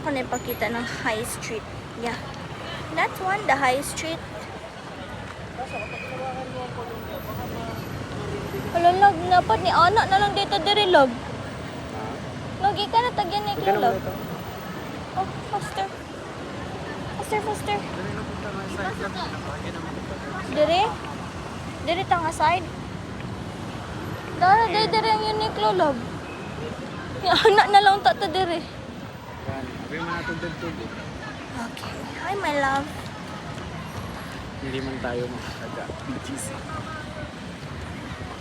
ako na ipakita ng High Street. Yeah. That's one, the High Street. Wala, love. Dapat ni anak na lang dito diri, love. Lagi ka na tagyan ni Klo, love. Oh, faster. Faster. Dire? Dire tanga side? Dire ang yun ni Klo, love. Yung anak na lang tata dire. Okay. Hi, my love. Hindi man tayo makakaga BGC.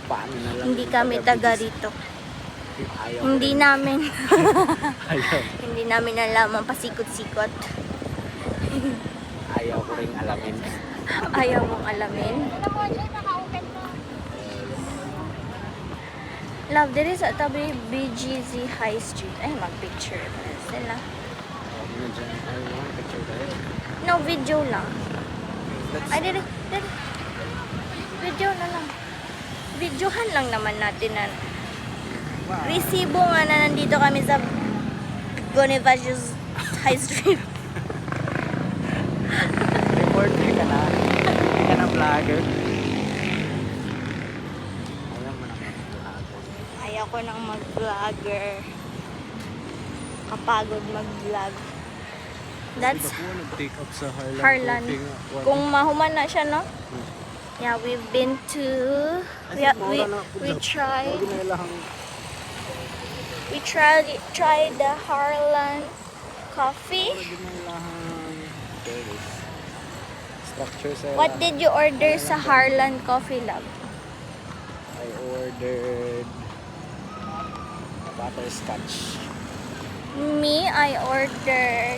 Paano na lang? Hindi kami taga rito. Ayaw Hindi namin. Ayaw. Hindi namin alam ang pasikot-sikot. Ayaw ko rin alamin. Ayaw mong alamin. Love, there is a tabi BGC High Street. Ay, mag-picture na sila. Ano dyan? I want picture tayo. No, video lang. Let's Ay, dire. Video na lang. Videohan lang naman natin na resibo nga na nandito kami sa Bonifacius High Street. Reporter ka na. Hindi ka na vlogger. Ayaw mo na mag-vlogger. Ayaw ko nang mag-vlogger. Kapagod mag-vlog. That's Ako nag-take up sa Harlan. Harlan. Kung mahuman na siya, no? Yeah, we've been to... We tried the Harlan coffee. What did you order sa Harlan coffee, love? I ordered butterscotch. Me, I ordered